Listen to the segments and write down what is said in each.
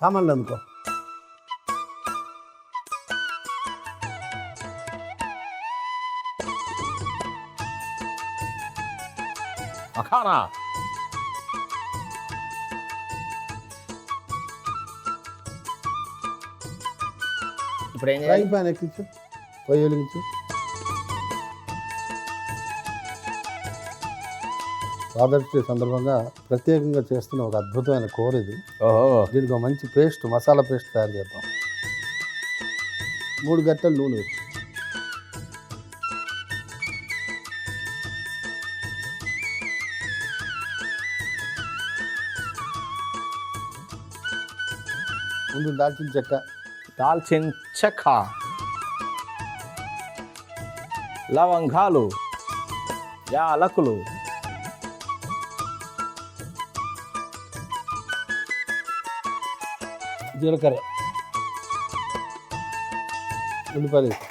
సామాన్లు అనుకో. అఖానా ఇప్పుడు ఏం చేయాలి? ఫ్రైంగ్ ప్యాన్ ఎక్కించు, పొయ్యి వెలిగించు. ఫాదర్స్ డే సందర్భంగా ప్రత్యేకంగా చేస్తున్న ఒక అద్భుతమైన కూర ఇది. ఓహో, దీనికి ఒక మంచి పేస్ట్, మసాలా పేస్ట్ తయారు చేద్దాం. 3 గంటలు నూనె వేసి ముందు దాల్చిన చెక్క, దాల్చిన చెక్క, లవంగాలు, యాలకులు, జీలకర్ర, ఉల్లిపాయలు వేసి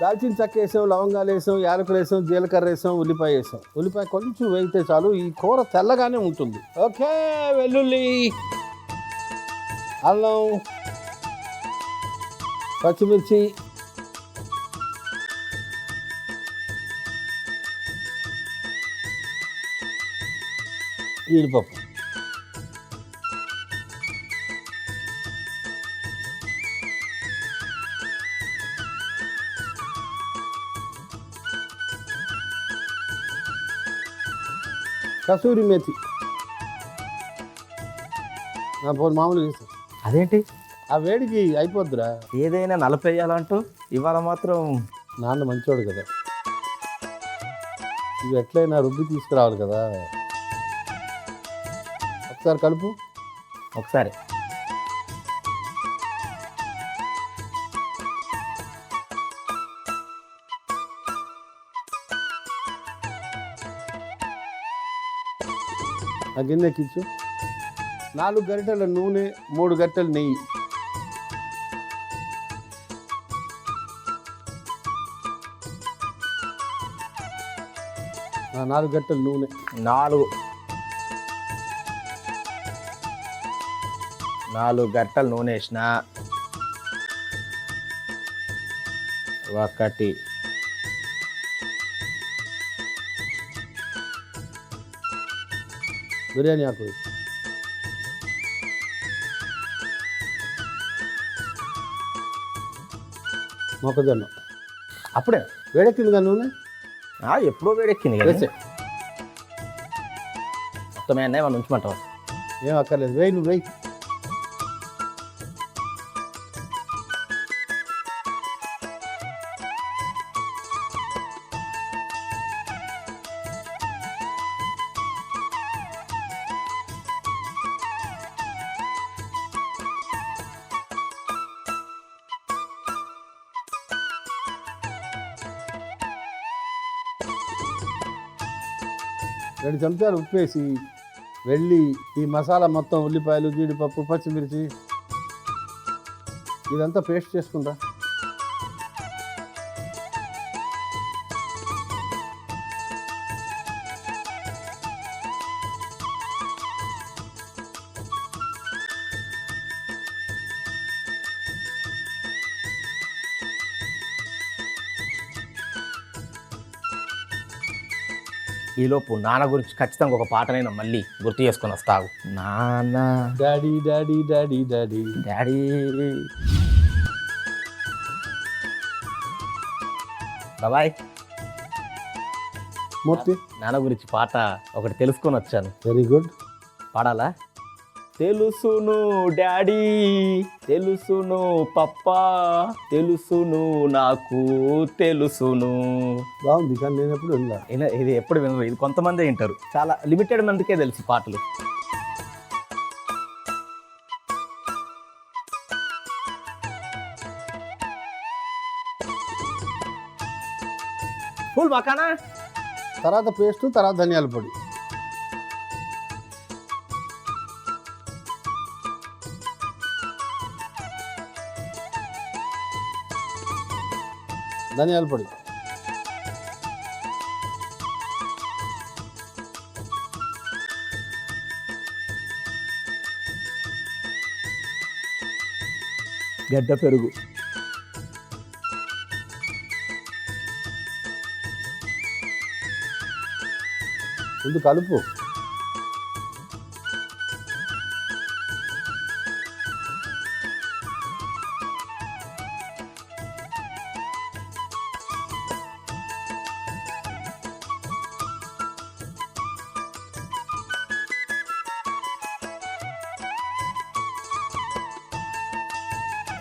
దాల్చిన చెక్క వేసాం, లవంగాలు వేసాం, యాలకులు వేసాం, జీలకర్ర వేసాం, ఉల్లిపాయ వేసాం. ఉల్లిపాయ కొంచెం వేగితే చాలు, ఈ కూర తెల్లగానే ఉంటుంది. ఓకే, వెల్లుల్లి, అల్లం, పచ్చిమిర్చి, జీడిపప్పు, కసూరి మేతి. నా పోనీ మామూలుగా వేసాం. అదేంటి ఆ వేడికి అయిపోద్దురా. ఏదైనా నలపేయాలంటూ ఇవాళ మాత్రం నాన్న మంచోడు కదా, ఇవి ఎట్లయినా రుబ్బి తీసుకురావాలి కదా. ఒకసారి కలుపు. ఒకసారి ఆ గిన్నె ఎక్కించు. 4 గరిటెల నూనె, 3 గరిటెల నెయ్యి. ఆ 4 గరిటెల నూనె, 4 గంటలు నూనె వేసిన. 1 బిర్యానీ ఆకు వేసి. మొక్కజొన్న అప్పుడే వేడెక్కింది కదా నూనె, ఎప్పుడో వేడెక్కింది కదా. వేసే. మొత్తం ఏమన్నా మనం ఉంచమంటావా? ఏం అక్కర్లేదు, వేయి, నువ్వు వేయి. రెండు చెంచాలు ఉప్పు వేసి వెళ్ళి ఈ మసాలా మొత్తం, ఉల్లిపాయలు, జీడిపప్పు, పచ్చిమిర్చి ఇదంతా పేస్ట్ చేసుకుంటా. ఈలోపు నాన్న గురించి ఖచ్చితంగా ఒక పాటనైనా మళ్ళీ గుర్తు చేసుకొని వస్తావు. నాన్న, daddy daddy daddy daddy daddy. బాబాయ్, మూర్తి. నాన్న గురించి పాట ఒకటి తెలుసుకొని వచ్చాను. Very good. పాడాలా? తెలుసును డాడీ, తెలుసును పప్పా, తెలుసును నాకు తెలుసును. బాగుంది, కానీ నేను ఎప్పుడు విన్నా. ఇది ఎప్పుడు వినరు, ఇది కొంతమంది వింటారు, చాలా లిమిటెడ్ మందికే తెలుసు పాటలు. ఫుల్ మకానా, తర్వాత పేస్ట్, తర్వాత ధనియాల పొడి. ధనియాల పొడి, గడ్డ పెరుగు, ముందు కలుపు.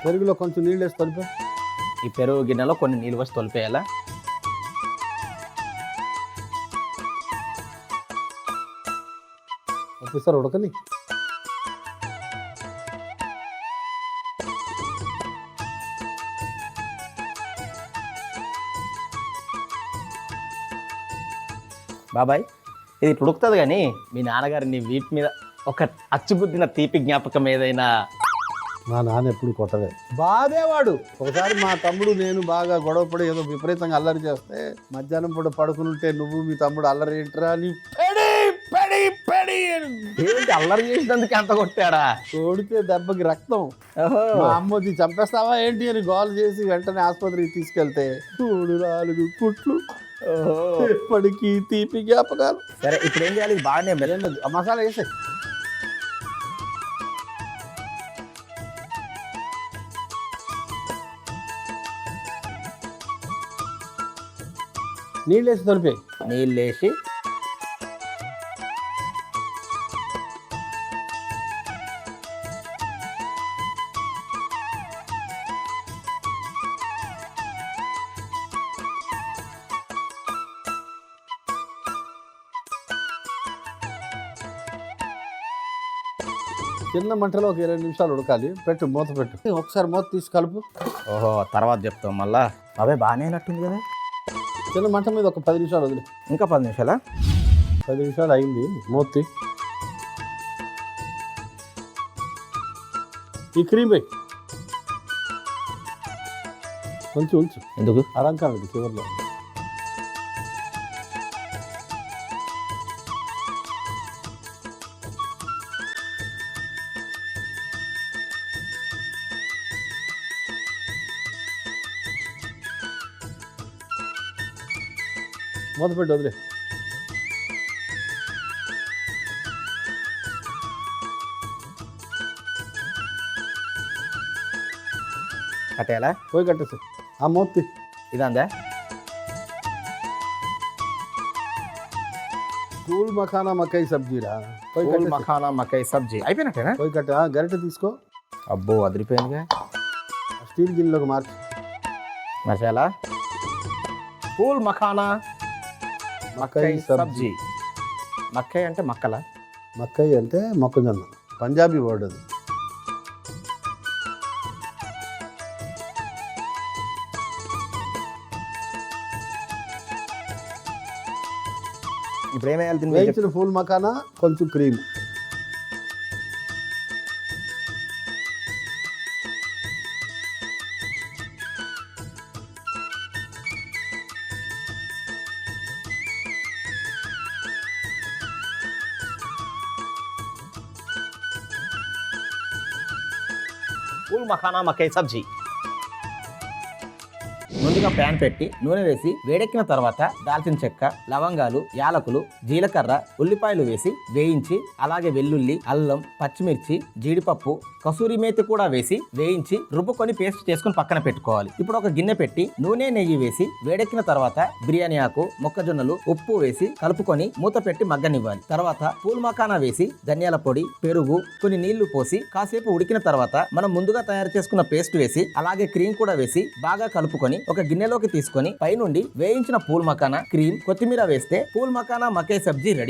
పెరుగులో కొంచెం నీళ్ళు వేసి తొలిపే. ఈ పెరుగు గిన్నెలో కొన్ని నీళ్ళు పోసి తొలిపేయాలా? ఒకసారి ఉడకని. బాబాయ్ ఇది ఇప్పుడు ఉడుకుతుంది కానీ మీ నాన్నగారు నీ వీటి మీద ఒక అచ్చుగుద్దిన తీపి జ్ఞాపకం ఏదైనా? మా నాన్న ఎప్పుడు కొట్టలే, బాధేవాడు. ఒకసారి మా తమ్ముడు నేను బాగా గొడవపడి ఏదో విపరీతంగా అల్లరి చేస్తే మధ్యాహ్నం పూట పడుకునుంటే నువ్వు మీ తమ్ముడు అల్లరి ఏంట్రా అని పెడి పెడి పెడి ఏంటి అల్లరి చేసినందుకు ఎంత కొట్టాడా? కొడితే దెబ్బకి రక్తం. మా అమ్మది చంపేస్తావా ఏంటి అని గోల్ చేసి వెంటనే ఆసుపత్రికి తీసుకెళ్తే 3-4 కుట్లు. ఎప్పటికీ తీపి జ్ఞాపకాలు. సరే ఇప్పుడు ఏం చేయాలి? ఇది బాగానే మెల్లదు. ఆ మసాలా వేసే. నీళ్ళు వేసి తొలిపే. నీళ్ళు వేసి చిన్న మంటలో ఒక 20 నిమిషాలు ఉడకాలి. పెట్టు, మూత పెట్టు. ఒకసారి మూత తీసి కలుపు. ఓహో తర్వాత చెప్తాం మళ్ళా. అవే బాగానే అయినట్టుంది కదా. చిన్న మంట మీద ఒక 10 నిమిషాలు వదిలి. ఇంకా 10 నిమిషాలా? 10 నిమిషాలు అయింది. మూతి ఈ క్రీమ్ వేయి. కొంచెం ఉంచు. ఎందుకు? అలంకారం చివరిలో. మూత పెట్టి వదిలే. కట్టేయాలా? పోయి కట్టేసి ఆ మూతి. ఇదందా? పూల్ మఖానా మక్కై సబ్జీరా. పోయి పూల్ మఖానా మక్కై సబ్జీ అయిపోయినట్టేనా? పోయి కట్ట. గరిటె తీసుకో. అబ్బో అదిరిపోయిందిగా. స్టీల్ గిన్నెలోకి మార్చి. మసాలా పూల్ మఖానా మక్కై సబ్జీ. మక్కై అంటే మక్కల? మక్కై అంటే మొక్కజొన్న, పంజాబీ వర్డ్ అది. ఇప్పుడు ఏమేయాలి దీన్ని? వేయించిన పూల్ మఖానా, కొంచెం క్రీమ్. పూల్ మఖానా మక్కై సబ్జీ. ముందుగా ప్యాన్ పెట్టి నూనె వేసి వేడెక్కిన తర్వాత దాల్చిన చెక్క, లవంగాలు, యాలకులు, జీలకర్ర, ఉల్లిపాయలు వేసి వేయించి అలాగే వెల్లుల్లి, అల్లం, పచ్చిమిర్చి, జీడిపప్పు, కసూరి మేతి కూడా వేసి వేయించి రుబ్బుకొని పేస్ట్ చేసుకుని పక్కన పెట్టుకోవాలి. ఇప్పుడు ఒక గిన్నె పెట్టి నూనె, నెయ్యి వేసి వేడెక్కిన తర్వాత బిర్యానీ ఆకు, మొక్కజొన్నలు, ఉప్పు వేసి కలుపుకొని మూత పెట్టి మగ్గనివ్వాలి. తర్వాత పూల్ మఖానా వేసి ధనియాల పొడి, పెరుగు, కొన్ని నీళ్లు పోసి కాసేపు ఉడికిన తర్వాత మనం ముందుగా తయారు చేసుకున్న పేస్ట్ వేసి అలాగే క్రీమ్ కూడా వేసి బాగా కలుపుకొని ఒక గిన్నెలోకి తీసుకొని పైనుండి వేయించిన పూల్ మఖానా, క్రీమ్, కొత్తిమీర వేస్తే పూల్ మఖానా మక్కై సబ్జీ రెడీ.